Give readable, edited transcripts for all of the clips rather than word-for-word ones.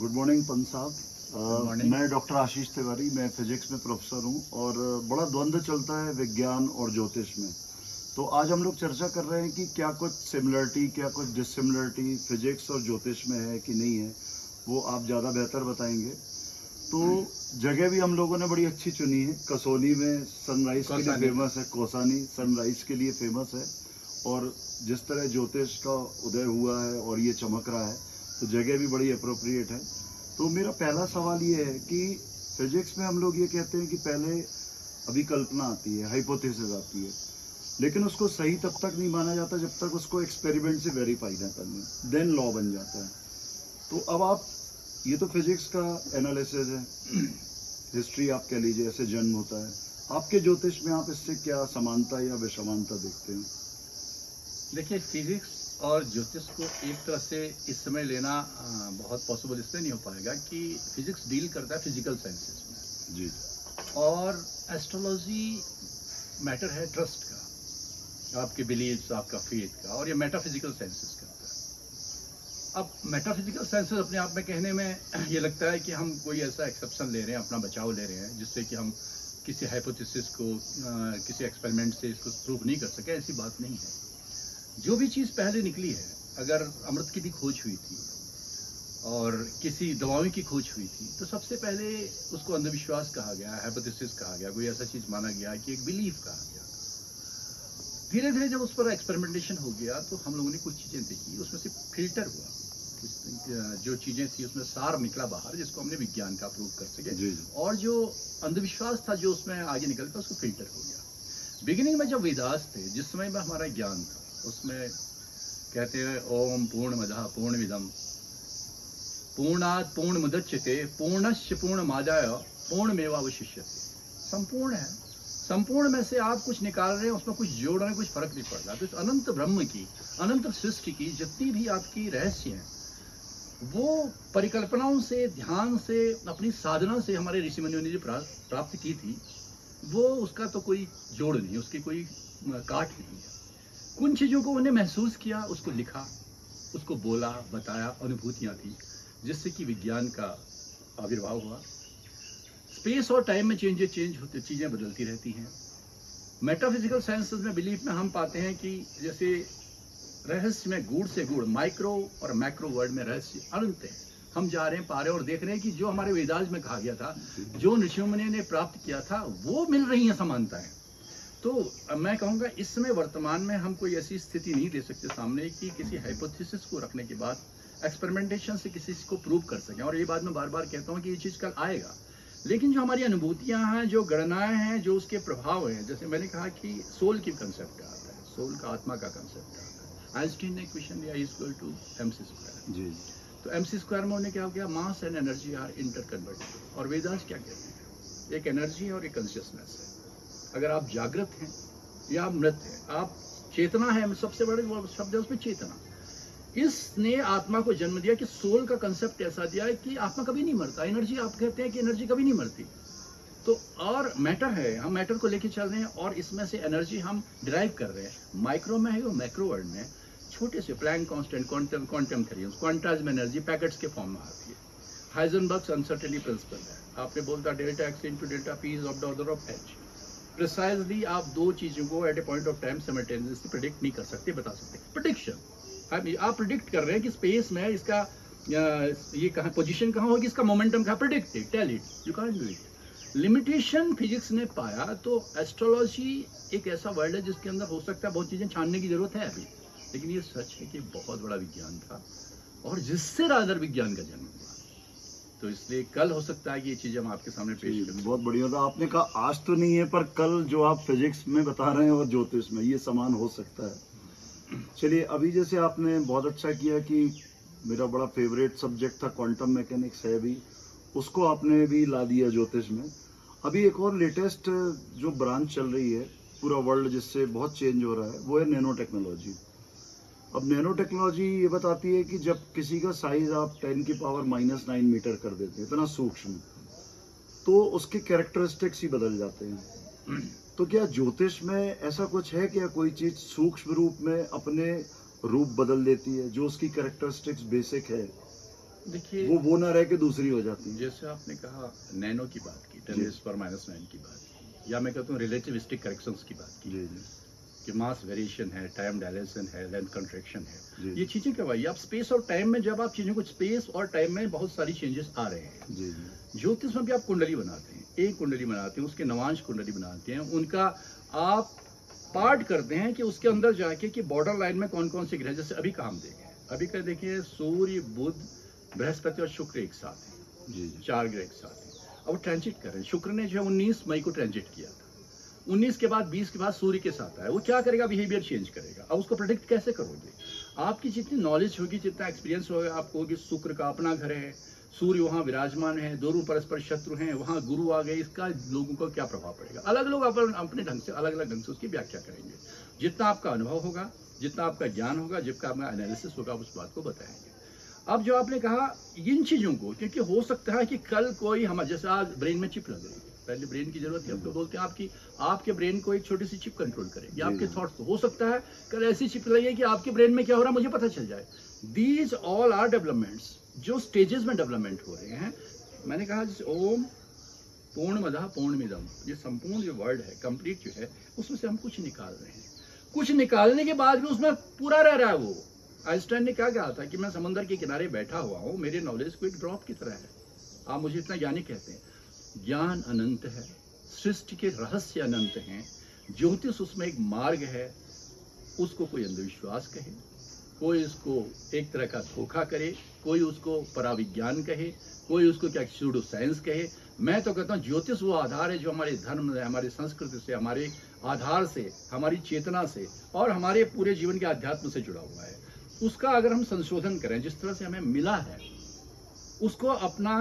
Good morning Pant साहब। Morning. मैं doctor आशीष तिवारी, मैं फिजिक्स में प्रोफेसर हूँ और बड़ा द्वंद्व चलता है विज्ञान और ज्योतिष में। तो आज हम लोग चर्चा कर रहे हैं कि क्या कुछ सिमिलरिटी, क्या कुछ डिसिमिलरिटी फिजिक्स और ज्योतिष में है कि नहीं है, वो आप ज़्यादा बेहतर बताएंगे। तो जगह भी हम लोगों ने बड़ी अच्छी चुनी है। कसोली में सनराइज के लिए फेमस है, कौसानी सनराइज के लिए फेमस है, और जिस तरह ज्योतिष का उदय हुआ है और ये चमक रहा है, तो जगह भी बड़ी अप्रोप्रिएट है। तो मेरा पहला सवाल ये है कि फिजिक्स में हम लोग ये कहते हैं कि पहले अभिकल्पना आती है, हाइपोथेसिस आती है, लेकिन उसको सही तब तक नहीं माना जाता जब तक उसको एक्सपेरिमेंट से वेरीफाई ना कर लें, देन लॉ बन जाता है। तो अब आप, ये तो फिजिक्स का एनालिसिस है, हिस्ट्री आप कह लीजिए, ऐसे जन्म होता है। आपके ज्योतिष में आप इससे क्या समानता या विषमानता देखते हैं? देखिए, फिजिक्स और ज्योतिष को एक तरह से इस समय लेना बहुत पॉसिबल इसलिए नहीं हो पाएगा कि फिजिक्स डील करता है फिजिकल साइंसेस में जी। और एस्ट्रोलॉजी मैटर है ट्रस्ट का, आपके बिलीव्स, आपका फेथ का, और ये मेटाफिजिकल साइंसेस का होता है। अब मेटाफिजिकल साइंसेस अपने आप में कहने में ये लगता है कि हम कोई ऐसा एक्सेप्शन ले रहे हैं, अपना बचाव ले रहे हैं, जिससे कि हम किसी हाइपोथेसिस को किसी एक्सपेरिमेंट से इसको प्रूव नहीं कर सके। ऐसी बात नहीं है। जो भी चीज़ पहले निकली है, अगर अमृत की भी खोज हुई थी और किसी दवाओं की खोज हुई थी, तो सबसे पहले उसको अंधविश्वास कहा गया, हाइपोथेसिस कहा गया, कोई ऐसा चीज़ माना गया कि एक बिलीफ कहा गया। धीरे धीरे जब उस पर एक्सपेरिमेंटेशन हो गया तो हम लोगों ने कुछ चीज़ें देखी, उसमें से फिल्टर हुआ, जो चीज़ें थी उसमें सार निकला बाहर, जिसको हमने विज्ञान का प्रूव कर सके, और जो अंधविश्वास था जो उसमें आगे निकलता, उसको फिल्टर हो गया। बिगिनिंग में जब वेदास थे, जिस समय में हमारा ज्ञान था, उसमें कहते हैं ओम पूर्णमदः पूर्णमिदं पूर्णात् पूर्णमुदच्यते पूर्णस्य पूर्णमादाय पूर्णमेवावशिष्यते। संपूर्ण है, संपूर्ण में से आप कुछ निकाल रहे हैं, उसमें कुछ जोड़ रहे हैं, कुछ फर्क नहीं पड़ रहा। तो इस अनंत ब्रह्म की, अनंत सृष्टि की जितनी भी आपकी रहस्य हैं, वो परिकल्पनाओं से, ध्यान से, अपनी साधना से हमारे ऋषि मुनियों ने जो प्राप्त की थी, वो उसका तो कोई जोड़ नहीं, उसकी कोई काट नहीं है। कुछ चीज़ों को उन्हें महसूस किया, उसको लिखा, उसको बोला, बताया, अनुभूतियाँ थी, जिससे कि विज्ञान का आविर्भाव हुआ। स्पेस और टाइम में चेंज होते, चीज़ें बदलती रहती हैं। मेटाफिजिकल साइंसेस में बिलीफ में हम पाते हैं कि जैसे रहस्य में गूढ़ से गूढ़, माइक्रो और मैक्रो वर्ल्ड में रहस्य अनंत है। हम जा रहे हैं, पा रहे हैं, और देख रहे हैं कि जो हमारे वेदास में कहा गया था, जो ऋषि मुनियों ने प्राप्त किया था, वो मिल रही हैं समानताएं। तो मैं कहूँगा इस समय वर्तमान में हम कोई ऐसी स्थिति नहीं दे सकते सामने कि किसी हाइपोथेसिस को रखने के बाद एक्सपेरिमेंटेशन से किसी को प्रूव कर सकें। और ये बात मैं बार बार कहता हूँ कि ये चीज़ कल आएगा, लेकिन जो हमारी अनुभूतियाँ हैं, जो गणनाएं हैं, जो उसके प्रभाव हैं, जैसे मैंने कहा कि सोल की कंसेप्ट आता है, सोल का, आत्मा का कंसेप्ट आता है। आइंस्टीन ने इक्वेशन दिया इक्वल टू mc²। जी। तो mc² में उन्होंने क्या किया, mass and energy are interconvertible. और वेदांत क्या कहते हैं, एक एनर्जी है और एक कॉन्शियसनेस है। अगर आप जागृत हैं या आप मृत हैं, आप चेतना है, सबसे बड़े शब्द है उसमें चेतना। इसने आत्मा को जन्म दिया कि सोल का कंसेप्ट ऐसा दिया है कि आत्मा कभी नहीं मरता। एनर्जी, आप कहते हैं कि एनर्जी कभी नहीं मरती, तो और मैटर है, हम मैटर को लेके चल रहे हैं, और इसमें से एनर्जी हम डिराइव कर रहे हैं। माइक्रो में है और मैक्रो वर्ल्ड में छोटे से Planck constant, quantum theory, quantised energy packets के फॉर्म में आती है। हाइजेनबर्ग्स अनसर्टेनिटी प्रिंसिपल है, आपने बोलता delta X into delta P is of the order of H. Precisely आप दो चीज़ों को at a point of time simultaneously predict नहीं कर सकते, बता सकते। प्रिडिक्शन, आप प्रिडिक्ट कर रहे हैं कि स्पेस में इसका ये कहाँ पोजीशन कहाँ होगी, इसका मोमेंटम कहाँ, predict it, tell it, you can't do it. Limitation physics ने पाया। तो एस्ट्रोलॉजी एक ऐसा वर्ल्ड है जिसके अंदर हो सकता है बहुत चीज़ें छानने की जरूरत है अभी, लेकिन ये सच है कि बहुत बड़ा विज्ञान था, और जिससे रादर विज्ञान का जन्म हुआ। तो इसलिए कल हो सकता है कि ये चीज़ हम आपके सामने पेश करें। बहुत बढ़िया था। आपने कहा आज तो नहीं है, पर कल जो आप फिजिक्स में बता रहे हैं और ज्योतिष में, ये समान हो सकता है। चलिए, अभी जैसे आपने बहुत अच्छा किया कि मेरा बड़ा फेवरेट सब्जेक्ट था क्वांटम मैकेनिक्स है भी, उसको आपने भी ला दिया ज्योतिष में। अभी एक और लेटेस्ट जो ब्रांच चल रही है पूरा वर्ल्ड, जिससे बहुत चेंज हो रहा है, वो है नैनो टेक्नोलॉजी। अब नैनो टेक्नोलॉजी ये बताती है कि जब किसी का साइज आप 10⁻⁹ मीटर कर देते हैं, इतना सूक्ष्म, तो उसके कैरेक्टरिस्टिक्स ही बदल जाते हैं। तो क्या ज्योतिष में ऐसा कुछ है, क्या कोई चीज सूक्ष्म रूप में अपने रूप बदल देती है, जो उसकी कैरेक्टरिस्टिक्स बेसिक है? देखिए, वो ना रह के दूसरी हो जाती है। जैसे आपने कहा नैनो की बात की, 10⁻⁹ की बात की, या मैं कहता हूँ रिलेटिविस्टिक करेक्शंस की बात की, जी जी कि मास वेरिएशन है, टाइम डायलेशन है, लेंथ कंट्रैक्शन है, जी ये चीजें क्या भाई, आप स्पेस और टाइम में, जब आप चीजों को स्पेस और टाइम में बहुत सारी चेंजेस आ रहे हैं। जी जी ज्योतिष में भी आप कुंडली बनाते हैं, एक कुंडली बनाते हैं, उसके नवांश कुंडली बनाते हैं, उनका आप पार्ट करते हैं कि उसके अंदर जाके कि बॉर्डर लाइन में कौन कौन से ग्रह, जैसे अभी का हम देखें, अभी का देखिए सूर्य, बुध, बृहस्पति और शुक्र एक साथ हैं, जी जी 4 ग्रह एक साथ हैं। अब वो ट्रांजिट कर रहे हैं। शुक्र ने जो है 19 मई को ट्रांजिट किया था, 19 के बाद 20 के बाद सूर्य के साथ आया, वो क्या करेगा, बिहेवियर चेंज करेगा। अब उसको प्रोटेक्ट कैसे करोगे? आपकी जितनी नॉलेज होगी, जितना एक्सपीरियंस होगा, आपको होगी शुक्र का अपना घर है, सूर्य वहाँ विराजमान है, दोनों परस्पर शत्रु हैं, वहाँ गुरु आ गए, इसका लोगों को क्या प्रभाव पड़ेगा? अलग लोग अपने ढंग से, अलग अलग ढंग से उसकी व्याख्या करेंगे। जितना आपका अनुभव होगा, जितना आपका ज्ञान होगा, जितना आपका एनालिसिस होगा, उस बात को बताएंगे। अब जो आपने कहा इन चीजों को, क्योंकि हो सकता है कि कल कोई हम, जैसे आज ब्रेन में चिप लग रही है, पहले ब्रेन की जरूरत है, अब तो बोलते हैं आपके ब्रेन को एक छोटी सी चिप कंट्रोल करेगी, आपके थॉट्स को। हो सकता है कल ऐसी चिप लगे कि आपके ब्रेन में क्या हो रहा है मुझे पता चल जाए। दीज ऑल आर डेवलपमेंट्स, जो स्टेजेस में डेवलपमेंट हो रहे हैं। मैंने कहा जैसे ओम पूर्णमदः पूर्णमिदम्, ये संपूर्ण जो वर्ड है, कंप्लीट जो है, उसमें से हम कुछ निकाल रहे हैं। कुछ निकालने के बाद भी उसमें पूरा रह रहा है वो। आइंस्टाइन ने क्या कहा था कि मैं समंदर के किनारे बैठा हुआ हूँ, मेरे नॉलेज को एक ड्रॉप की तरह है, आप मुझे इतना ज्ञानी कहते हैं। ज्ञान अनंत है, सृष्टि के रहस्य अनंत हैं, ज्योतिष उसमें एक मार्ग है। उसको कोई अंधविश्वास कहे, कोई उसको एक तरह का धोखा करे, कोई उसको पराविज्ञान कहे, कोई उसको क्या स्यूडो साइंस कहे। मैं तो कहता हूँ ज्योतिष वो आधार है जो हमारे धर्म से, हमारे संस्कृति से, हमारे आधार से, हमारी चेतना से और हमारे पूरे जीवन के अध्यात्म से जुड़ा हुआ है। उसका अगर हम संशोधन करें, जिस तरह से हमें मिला है, उसको अपना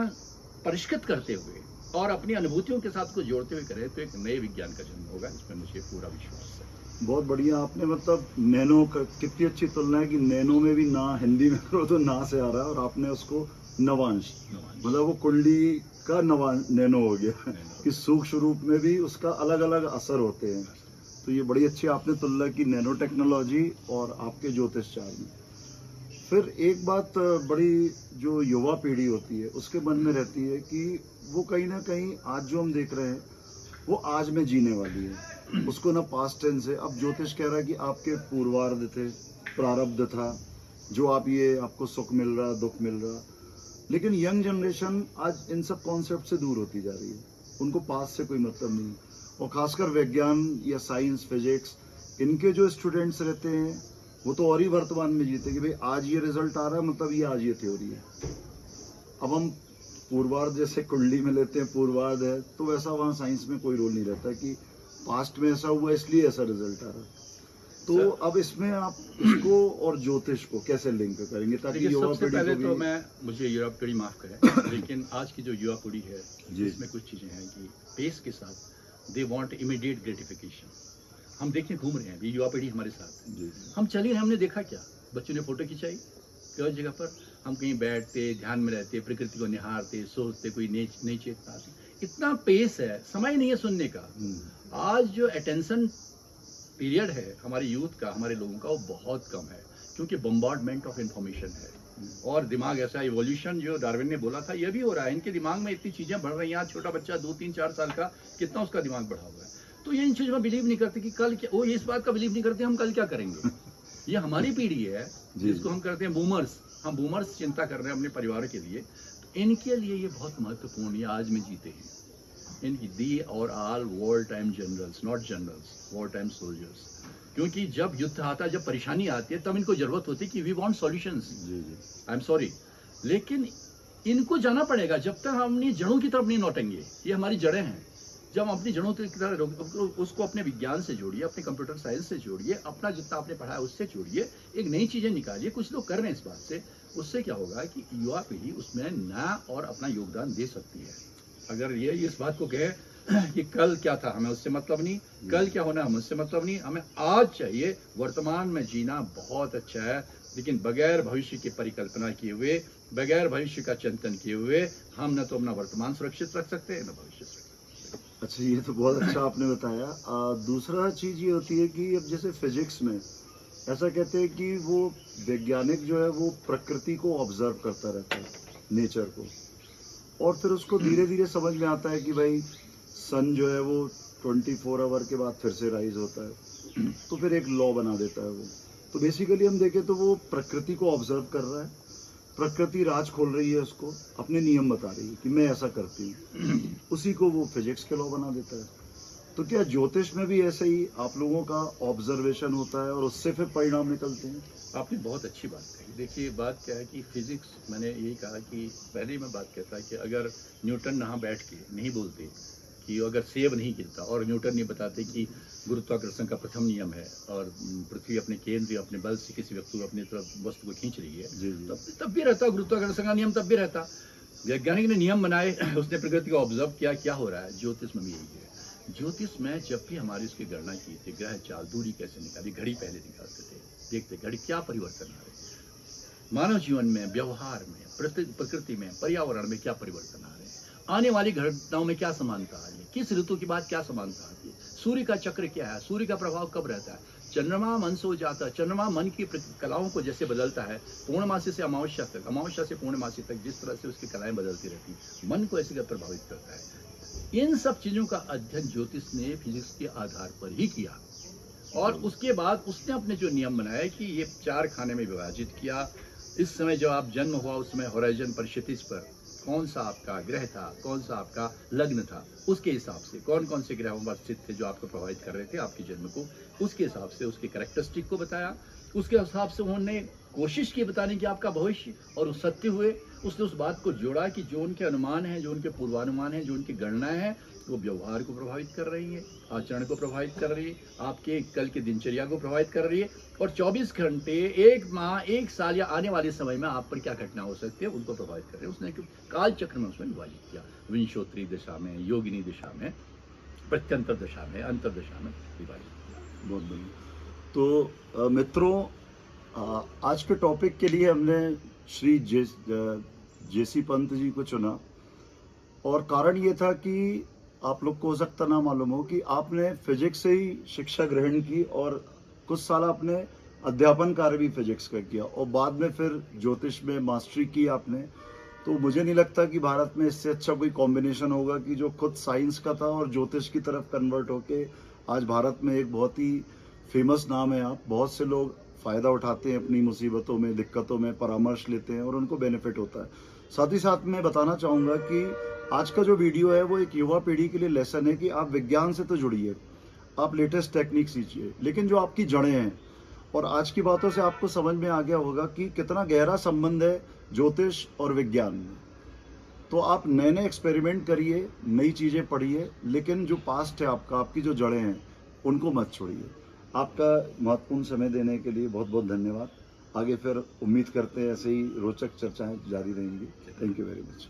परिष्कृत करते हुए और अपनी अनुभूतियों के साथ को जोड़ते हुए करें, तो एक नए विज्ञान का जन्म होगा, इसमें मुझे पूरा विश्वास है। बहुत बढ़िया आपने, मतलब नैनो का कितनी अच्छी तुलना है कि नैनो में भी ना हिंदी में करो तो ना से आ रहा है, और आपने उसको नवांश, मतलब वो कुंडली का नैनो हो गया कि सूक्ष्म रूप में भी उसका अलग अलग असर होते हैं। तो ये बड़ी अच्छी आपने तुलना की नैनो टेक्नोलॉजी और आपके ज्योतिषचार में। फिर एक बात बड़ी जो युवा पीढ़ी होती है उसके मन में रहती है कि वो कहीं ना कहीं आज जो हम देख रहे हैं वो आज में जीने वाली है, उसको ना पास्ट टेंस है। अब ज्योतिष कह रहा है कि आपके पूर्वार्ध थे, प्रारब्ध था, जो आप ये आपको सुख मिल रहा, दुख मिल रहा। लेकिन यंग जनरेशन आज इन सब कॉन्सेप्ट से दूर होती जा रही है, उनको पास्ट से कोई मतलब नहीं। और खासकर विज्ञान या साइंस, फिजिक्स, इनके जो स्टूडेंट्स रहते हैं वो तो और ही वर्तमान में जीते कि भाई आज ये रिजल्ट आ रहा है, मतलब ये आज ये थ्योरी है। अब हम पूर्वार्ध जैसे कुंडली में लेते हैं, पूर्वार्ध है, तो वैसा वहाँ साइंस में कोई रोल नहीं रहता कि पास्ट में ऐसा हुआ इसलिए ऐसा रिजल्ट आ रहा है। तो अब इसमें आप इसको और ज्योतिष को कैसे लिंक करेंगे ताकि युवा सबसे पीढ़ी पहले को तो भी... मुझे युवा पीढ़ी माफ करें, लेकिन आज की जो युवा पीढ़ी है इसमें कुछ चीजें हैं कि पेस के साथ दे वांट इमीडिएट ग्रेटिफिकेशन। हम देखिए घूम रहे हैं, ये युवा पीढ़ी हमारे साथ है, हम चल ही रहे, हमने देखा क्या, बच्चों ने फोटो खिंचाई कई जगह पर, हम कहीं बैठते, ध्यान में रहते, प्रकृति को निहारते, सोचते, कोई नई चेतना आती। इतना पेस है, समय नहीं है सुनने का। आज जो अटेंशन पीरियड है हमारे यूथ का, हमारे लोगों का, वो बहुत कम है, क्योंकि बम्बार्डमेंट ऑफ इंफॉर्मेशन है। और दिमाग ऐसा, इवोल्यूशन जो डार्विन ने बोला था ये भी हो रहा है, इनके दिमाग में इतनी चीजें बढ़ रही हैं। आज छोटा बच्चा 2, 3, 4 साल का, कितना उसका दिमाग बढ़ा हुआ है। तो ये इन चीजों में बिलीव नहीं करते कि कल क्या, वो इस बात का बिलीव नहीं करते हम कल क्या करेंगे। ये हमारी पीढ़ी है जिसको हम करते हैं बूमर्स। हम बूमर्स चिंता कर रहे हैं अपने परिवार के लिए, तो इनके लिए ये बहुत महत्वपूर्ण, ये आज में जीते हैं। इनकी दी और all war time generals, not generals, war time soldiers. क्योंकि जब युद्ध आता है, जब परेशानी आती है, तब इनको जरूरत होती है कि we want solutions. I am sorry, लेकिन इनको जाना पड़ेगा। जब तक हम अपनी जड़ों की तरफ नहीं लौटेंगे, ये हमारी जड़ें हैं, जब हम अपनी जड़ों की तरफ उसको अपने विज्ञान से जोड़िए, अपने कंप्यूटर साइंस से जोड़िए, अपना जितना आपने पढ़ा है उससे जोड़िए, एक नई चीजें निकालिए। कुछ लोग कर रहे हैं इस बात से, उससे क्या होगा कि युवा पीढ़ी उसमें नया और अपना योगदान दे सकती है। अगर ये इस बात को कहे कि कल क्या था हमें उससे मतलब नहीं, कल क्या होना हमें उससे मतलब नहीं, हमें आज चाहिए। वर्तमान में जीना बहुत अच्छा है, लेकिन बगैर भविष्य की परिकल्पना किए हुए, बगैर भविष्य का चिंतन किए हुए हम न तो अपना वर्तमान सुरक्षित रख सकते हैं, न भविष्य सुरक्षित। अच्छा, ये तो बहुत अच्छा आपने बताया। दूसरा चीज ये होती है कि अब जैसे फिजिक्स में ऐसा कहते हैं कि वो वैज्ञानिक जो है वो प्रकृति को ऑब्जर्व करता रहता है, नेचर को, और फिर उसको धीरे धीरे समझ में आता है कि भाई सन जो है वो 24 आवर के बाद फिर से राइज होता है, तो फिर एक लॉ बना देता है वो। तो बेसिकली हम देखें तो वो प्रकृति को ऑब्जर्व कर रहा है, प्रकृति राज खोल रही है उसको, अपने नियम बता रही है कि मैं ऐसा करती हूँ, उसी को वो फिजिक्स के लॉ बना देता है। तो क्या ज्योतिष में भी ऐसे ही आप लोगों का ऑब्जर्वेशन होता है और उससे फिर परिणाम निकलते हैं? आपने बहुत अच्छी बात कही। देखिए बात क्या है कि फिजिक्स, मैंने यही कहा कि पहले ही मैं बात कहता कि अगर न्यूटन यहाँ बैठ के नहीं बोलते कि अगर सेब नहीं गिरता, और न्यूटन नहीं बताते कि गुरुत्वाकर्षण का प्रथम नियम है और पृथ्वी अपने केंद्र अपने बल से किसी वस्तु को अपनी तरफ वस्तु को खींच रही है, जी जी। तब भी रहता गुरुत्वाकर्षण का नियम, तब भी रहता। वैज्ञानिक ने नियम बनाए, उसने प्रकृति को ऑब्जर्व किया, क्या हो रहा है। ज्योतिष में भी यही है। ज्योतिष में जब भी हमारी उसकी गणना की थी, ग्रह चाल, दूरी कैसे निकाली, घड़ी पहले निकालते थे, देखते घड़ी क्या परिवर्तन आ रहे, मानव जीवन में, व्यवहार में, प्रकृति में, पर्यावरण में क्या परिवर्तन आ रहे हैं, आने वाली घटनाओं में क्या समानता आ रही है, किस ऋतु के बाद क्या समानता आती है, सूर्य का चक्र क्या है, सूर्य का प्रभाव कब रहता है, चंद्रमा मन से हो जाता है, चंद्रमा मन की कलाओं को जैसे बदलता है, पूर्णमासी से अमावस्या तक, अमावस्या से पूर्णमासी तक जिस तरह से उसकी कलाएं बदलती रहती हैं, मन को ऐसे प्रभावित करता है। इन सब चीजों का अध्ययन ज्योतिष ने फिजिक्स के आधार पर ही किया, और उसके बाद उसने अपने जो नियम बनाए कि ये 4 खाने में विभाजित किया। इस समय जब आप जन्म हुआ उस समय होराइजन पर, क्षितिज पर कौन सा आपका ग्रह था, कौन सा आपका लग्न था, उसके हिसाब से कौन कौन से ग्रहों पर स्थित थे जो आपको प्रभावित कर रहे थे आपके जन्म को, उसके हिसाब से उसके कैरेक्टरिस्टिक को बताया। उसके हिसाब से उन्होंने कोशिश की बताने की आपका भविष्य, और वो सत्य हुए। उसने उस बात को जोड़ा कि जो उनके अनुमान हैं, जो उनके पूर्वानुमान हैं, जो उनकी गणनाएं हैं, वो व्यवहार को प्रभावित कर रही है, आचरण को प्रभावित कर रही है, आपके कल की दिनचर्या को प्रभावित कर रही है, और 24 घंटे, 1 माह, 1 साल या आने वाले समय में आप पर क्या घटना हो सकती है उनको प्रभावित कर रही है। उसने काल चक्र में उसमें विभाजित किया, विंशोत्तरी दिशा में, योगिनी दिशा में, प्रत्यंतर दिशा में, अंतर दिशा में विभाजित किया। बहुत बढ़िया। तो मित्रों, आज के टॉपिक के लिए हमने श्री जेसी पंत जी को चुना, और कारण ये था कि आप लोग को हो सकता ना मालूम हो कि आपने फिजिक्स से ही शिक्षा ग्रहण की, और कुछ साल आपने अध्यापन कार्य भी फिजिक्स का किया, और बाद में फिर ज्योतिष में मास्टरी की आपने। तो मुझे नहीं लगता कि भारत में इससे अच्छा कोई कॉम्बिनेशन होगा कि जो खुद साइंस का था और ज्योतिष की तरफ कन्वर्ट होके आज भारत में एक बहुत ही फेमस नाम है आप। बहुत से लोग फ़ायदा उठाते हैं अपनी मुसीबतों में, दिक्कतों में, परामर्श लेते हैं और उनको बेनिफिट होता है। साथ ही साथ मैं बताना चाहूँगा कि आज का जो वीडियो है वो एक युवा पीढ़ी के लिए लेसन है कि आप विज्ञान से तो जुड़िए, आप लेटेस्ट टेक्निक सीखिए, लेकिन जो आपकी जड़ें हैं, और आज की बातों से आपको समझ में आ गया होगा कि कितना गहरा संबंध है ज्योतिष और विज्ञान में। तो आप नए नए एक्सपेरिमेंट करिए, नई चीज़ें पढ़िए, लेकिन जो पास्ट है आपका, आपकी जो जड़ें हैं, उनको मत छोड़िए। आपका महत्वपूर्ण समय देने के लिए बहुत बहुत धन्यवाद। आगे फिर उम्मीद करते हैं ऐसे ही रोचक चर्चाएं जारी रहेंगी। Thank you very much.